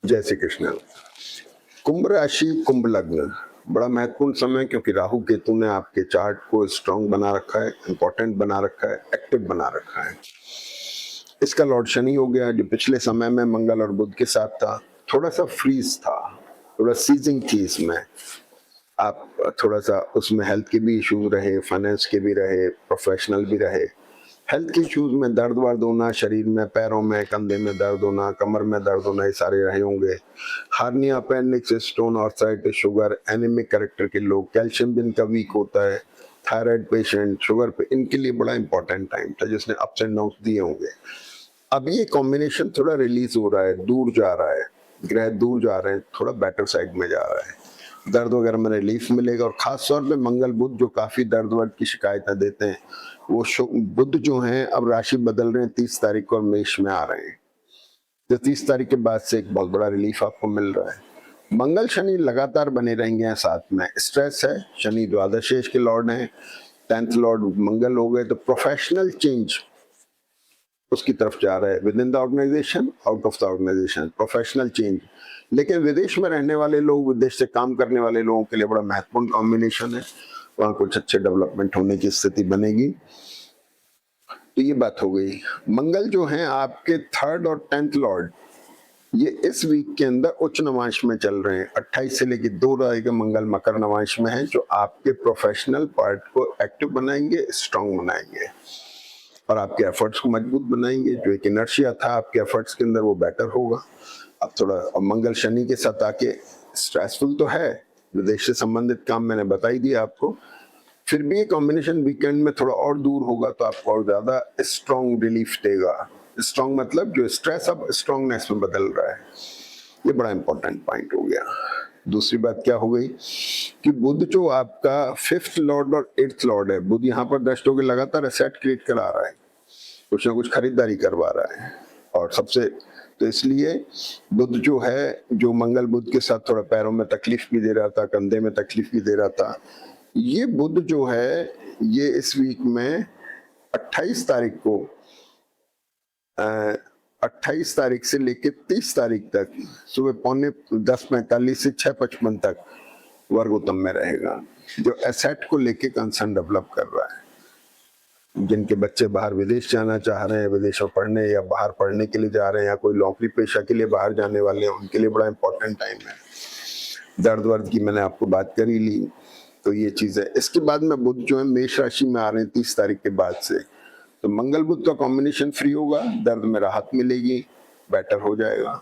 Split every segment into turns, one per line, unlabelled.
जय श्री कृष्ण। कुंभ राशि, कुंभ लग्न बड़ा महत्वपूर्ण समय, क्योंकि राहु केतु ने आपके चार्ट को स्ट्रांग बना रखा है, इंपॉर्टेंट बना रखा है, एक्टिव बना रखा है। इसका लॉर्ड शनि हो गया, जो पिछले समय में मंगल और बुध के साथ था। थोड़ा सा फ्रीज था, थोड़ा सीजिंग थी इसमें। आप थोड़ा सा उसमें हेल्थ के भी इश्यूज रहे, फाइनेंस के भी रहे, प्रोफेशनल भी रहे। हेल्थ के इश्यूज में दर्द वर्द होना, शरीर में, पैरों में, कंधे में दर्द होना, कमर में दर्द होना, ये सारे रहे होंगे। Hernia, appendix, stone, arthritis, sugar, anaemic character के लोग, कैल्शियम भी इनका वीक होता है, थायराइड पेशेंट, शुगर पे, इनके लिए बड़ा इंपॉर्टेंट टाइम था जिसने अप्स एंड डाउन दिए होंगे। अब ये कॉम्बिनेशन थोड़ा रिलीज हो रहा है, दूर जा रहा है, ग्रह दूर जा रहे हैं, थोड़ा बेटर साइड में जा रहा है, दर्द वगैरह में रिलीफ मिलेगा। और खास तौर पे मंगल बुध जो काफी दर्द वर्द की शिकायतें देते हैं, वो बुध जो हैं अब राशि बदल रहे हैं, 30 तारीख को मेष में आ रहे हैं। तो 30 तारीख के बाद से एक बहुत बड़ा रिलीफ आपको मिल रहा है। मंगल शनि लगातार बने रहेंगे साथ में। स्ट्रेस है, शनि द्वादशेष के लॉर्ड हैं, 10th लॉर्ड मंगल हो गए, तो प्रोफेशनल चेंज उसकी तरफ जा रहा है। Within the organisation, out of the organisation, professional change. लेकिन विदेश में रहने वाले लोग, विदेश से काम करने वाले लोगों के लिए बड़ा महत्वपूर्ण कॉम्बिनेशन है। वहां कुछ अच्छे डेवलपमेंट होने की स्थिति बनेगी। तो ये बात हो गई। मंगल जो है आपके 3rd और 10th लॉर्ड, ये इस वीक के अंदर उच्च नवांश में चल रहे हैं। 28 से लेकर 2 तारीख के मंगल मकर नवांश में है, जो आपके प्रोफेशनल पार्ट को एक्टिव बनाएंगे, स्ट्रांग बनाएंगे और आपके एफर्ट्स को मजबूत बनाएंगे। जो एक इनर्शिया था आपके एफर्ट्स के अंदर, वो बेटर होगा। अब थोड़ा, और मंगल शनि के साथ आके स्ट्रेसफुल तो है, विदेश से संबंधित काम मैंने बता ही दिया आपको। फिर भी ये कॉम्बिनेशन वीकेंड में थोड़ा और दूर होगा, तो आपको और ज्यादा स्ट्रॉन्ग रिलीफ देगा। स्ट्रॉन्ग मतलब जो स्ट्रेस अब स्ट्रॉन्गनेस में बदल रहा है। ये बड़ा इंपॉर्टेंट पॉइंट हो गया। दूसरी बात क्या हो गई कि बुध जो आपका 5th लॉर्ड और 8th लॉर्ड है, बुध यहाँ पर दृष्टि होकर लगातार एसेट क्रिएट करा रहा है, कुछ ना कुछ खरीदारी करवा रहा है। और सबसे तो इसलिए बुध जो है, जो मंगल बुध के साथ थोड़ा पैरों में तकलीफ भी दे रहा था, कंधे में तकलीफ भी दे रहा था, ये बुध जो है ये इस वीक में 28 तारीख को 28 तारीख से लेकर 30 तारीख तक सुबह 9:45 से 6:55 तक वर्गोत्तम में रहेगा, जो एसेट को लेके कंसर्न डेवलप कर रहा है। जिनके बच्चे बाहर विदेश जाना चाह रहे हैं, विदेश में पढ़ने या बाहर पढ़ने के लिए जा रहे हैं, या कोई नौकरी पेशा के लिए बाहर जाने वाले हैं, उनके लिए बड़ा इंपॉर्टेंट टाइम है। दर्द वर्द की मैंने आपको बात कर ही ली, तो ये चीज है। इसके बाद में बुध जो है मेष राशि में आ रहे हैं 30 तारीख के बाद से, तो मंगल बुध का कॉम्बिनेशन फ्री होगा, दर्द में राहत मिलेगी, बेटर हो जाएगा।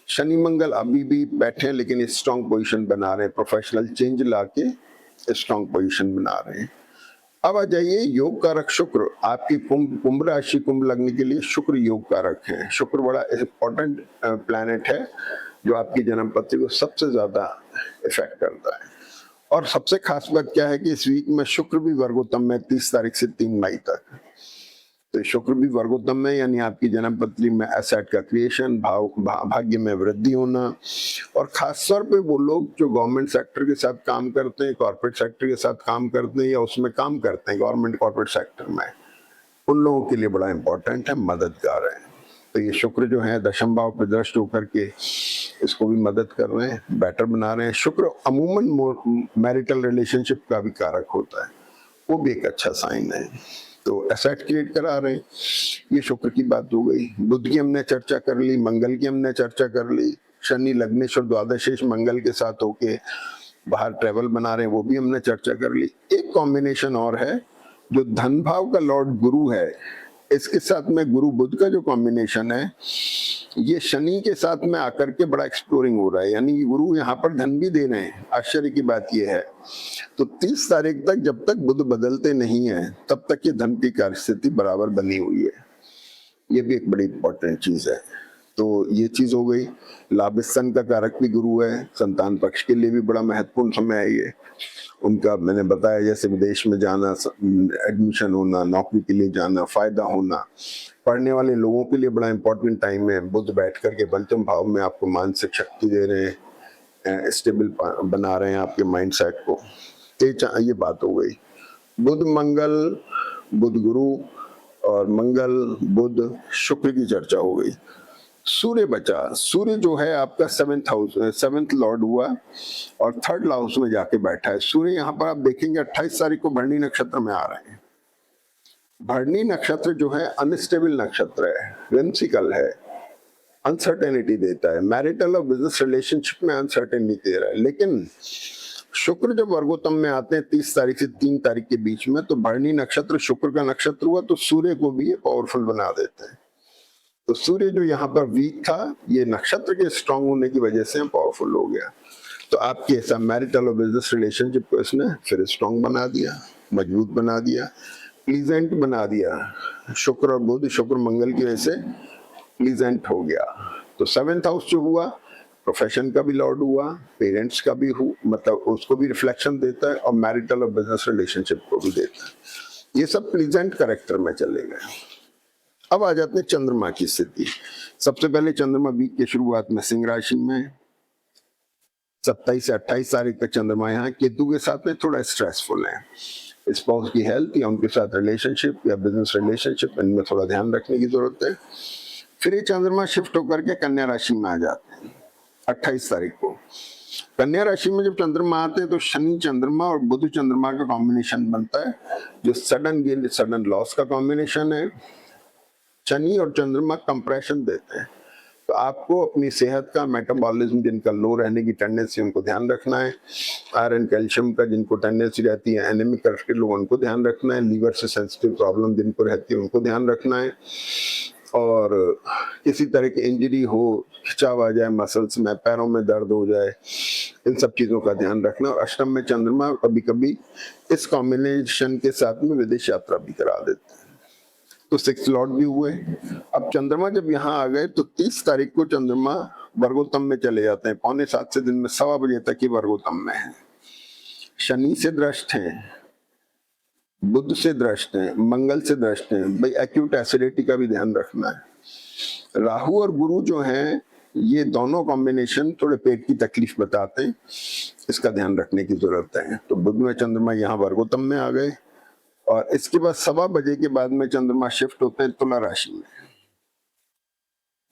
शनि मंगल अभी भी बैठे हैं, लेकिन स्ट्रॉन्ग पोजीशन बना रहे हैं, प्रोफेशनल चेंज लाके स्ट्रॉन्ग पोजीशन बना रहे हैं। अब आ जाइए योग कारक शुक्र। आपकी कुंभ राशि, कुंभ लगने के लिए शुक्र योग कारक है। शुक्र बड़ा इंपॉर्टेंट प्लैनेट है, जो आपकी जन्म पत्री को सबसे ज्यादा इफेक्ट करता है। और सबसे खास बात क्या है कि इस वीक में शुक्र भी वर्गोत्तम में 30 तारीख से 3 मई तक। तो शुक्र भी वर्गोत्तम में, यानी आपकी जन्म पत्री में एसेट का क्रिएशन, भाग्य में वृद्धि होना। और खास तौर पे वो लोग जो गवर्नमेंट सेक्टर के साथ काम करते हैं, कॉर्पोरेट सेक्टर के साथ काम करते हैं, या उसमें काम करते हैं गवर्नमेंट कॉर्पोरेट सेक्टर में, उन लोगों के लिए बड़ा इंपॉर्टेंट है, मददगार है। तो ये शुक्र जो है दशम भाव पे दृष्ट होकर के इसको भी मदद कर रहे हैं, बेटर बना रहे हैं। शुक्र अमूमन मैरिटल रिलेशनशिप का भी कारक होता है, वो भी एक अच्छा साइन है। तो एसेट क्रिएट करा रहे हैं, ये शुक्र की बात हो गई। बुध की हमने चर्चा कर ली, मंगल की हमने चर्चा कर ली, शनि लग्नेश और द्वादशेष मंगल के साथ होके बाहर ट्रेवल बना रहे हैं, वो भी हमने चर्चा कर ली। एक कॉम्बिनेशन और है, जो धन भाव का लॉर्ड गुरु है, इसके साथ में गुरु बुध का जो कॉम्बिनेशन है, ये शनि के साथ में आकर के बड़ा एक्सप्लोरिंग हो रहा है, यानी गुरु यहाँ पर धन भी दे रहे हैं। आश्चर्य की बात ये है। तो 30 तारीख तक जब तक बुध बदलते नहीं है, तब तक ये धन की कार्यस्थिति बराबर बनी हुई है। ये भी एक बड़ी इंपॉर्टेंट चीज है। तो ये चीज हो गई। लाभ स्थान का कारक भी गुरु है, संतान पक्ष के लिए भी बड़ा महत्वपूर्ण समय है ये। उनका मैंने बताया, जैसे विदेश में जाना, एडमिशन होना, नौकरी के लिए जाना, फायदा होना, पढ़ने वाले लोगों के लिए बड़ा इंपॉर्टेंट टाइम है। बुध बैठ करके पंचम भाव में आपको मानसिक शक्ति दे रहे हैं, स्टेबल बना रहे हैं आपके माइंड सेट को। ये बात हो गई। बुध मंगल, बुध गुरु और मंगल बुध शुक्र की चर्चा हो गई। सूर्य बचा। सूर्य जो है आपका 7th हाउस, 7th लॉर्ड हुआ और 3rd हाउस में जाके बैठा है। सूर्य यहाँ पर आप देखेंगे 28 तारीख को भरणी नक्षत्र में आ रहे हैं। भरणी नक्षत्र जो है अनस्टेबल नक्षत्र है, whimsical है, अनसर्टेनिटी देता है, मैरिटल और बिजनेस रिलेशनशिप में अनसर्टेनिटी दे रहा है। लेकिन शुक्र जब वर्गोत्तम में आते हैं 30 तारीख से 3 तारीख के बीच में, तो भरणी नक्षत्र शुक्र का नक्षत्र हुआ, तो सूर्य को भी ये पावरफुल बना देते हैं। तो सूर्य जो यहाँ पर वीक था, ये नक्षत्र के स्ट्रांग होने की वजह से पावरफुल हो गया। तो आपके ऐसा मैरिटल और बिजनेस रिलेशनशिप को इसने फिर स्ट्रांग बना दिया, मजबूत बना दिया, प्लीजेंट बना दिया। शुक्र और बुध, शुक्र मंगल की वजह से प्लीजेंट हो गया। तो 7th हाउस जो हुआ, प्रोफेशन का भी लॉर्ड हुआ, पेरेंट्स का भी हुआ, मतलब उसको भी रिफ्लेक्शन देता है, और मैरिटल और बिजनेस रिलेशनशिप को भी देता है। ये सब प्लीजेंट कैरेक्टर में चले गए। अब आ जाते हैं चंद्रमा की स्थिति। सबसे पहले चंद्रमा वीक की शुरुआत में सिंह राशि में, 27 से 28 तारीख तक चंद्रमा यहाँ केतु के साथ में थोड़ा स्ट्रेसफुल है। स्पाउस की हेल्थ या उनके साथ रिलेशनशिप या बिजनेस रिलेशनशिप, इनमें थोड़ा ध्यान रखने की जरूरत है। फिर ये चंद्रमा शिफ्ट होकर के कन्या राशि में आ जाते हैं 28 तारीख को। कन्या राशि में जब चंद्रमा आते हैं तो शनि चंद्रमा और बुध चंद्रमा का कॉम्बिनेशन बनता है, जो सडन गेन सडन लॉस का कॉम्बिनेशन है। शनि और चंद्रमा कंप्रेशन देते हैं, तो आपको अपनी सेहत का, मेटाबॉलिज्म जिनका लो रहने की टेंडेंसी, उनको ध्यान रखना है। आयरन कैल्शियम का जिनको टेंडेंसी रहती है, एनीमिक करके लोगों को ध्यान रखना है। लीवर से सेंसिटिव प्रॉब्लम जिनको रहती है उनको ध्यान रखना है। और किसी तरह की इंजरी हो, खिंचाव आ जाए मसल्स में, पैरों में दर्द हो जाए, इन सब चीजों का ध्यान रखना। और अष्टम में चंद्रमा कभी कभी इस कॉम्बिनेशन के साथ में विदेश यात्रा भी करा देते हैं। तो 6 लॉर्ड भी हुए। अब चंद्रमा जब यहाँ आ गए तो 30 तारीख को चंद्रमा वर्गोत्तम में चले जाते हैं। 6:45 से दिन में 1:15 बजे तक ही वर्गोत्तम में है। शनि से दृष्ट हैं, बुध से दृष्ट हैं, मंगल से दृष्ट हैं। भाई एक्यूट एसिडिटी का भी ध्यान रखना है। राहु और गुरु जो हैं, ये दोनों कॉम्बिनेशन थोड़े पेट की तकलीफ बताते हैं, इसका ध्यान रखने की जरूरत है। तो बुध में चंद्रमा यहाँ वर्गोत्तम में आ गए, और इसके बाद 1:15 बजे के बाद में चंद्रमा शिफ्ट होते हैं तुला राशि में,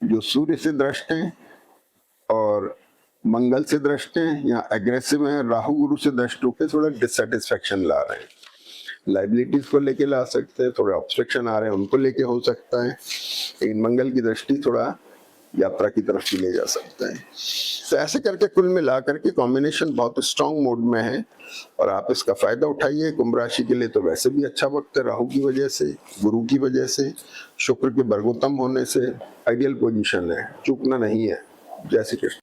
जो सूर्य से दृष्ट हैं और मंगल से दृष्ट हैं, या एग्रेसिव हैं। राहु गुरु से दृष्ट होकर थोड़ा डिससेटिस्फेक्शन ला रहे हैं, लाइबिलिटीज को लेके ला सकते हैं, थोड़े ऑब्स्ट्रक्शन आ रहे हैं उनको लेके हो सकता है। लेकिन मंगल की दृष्टि थोड़ा यात्रा की तरफ भी ले जा सकता है। तो ऐसे करके कुल मिला करके कॉम्बिनेशन बहुत स्ट्रांग मोड में है, और आप इसका फायदा उठाइए। कुंभ राशि के लिए तो वैसे भी अच्छा वक्त है, राहु की वजह से, गुरु की वजह से, शुक्र के वर्गोत्तम होने से आइडियल पोजीशन है, चूकना नहीं है। जय श्री कृष्ण।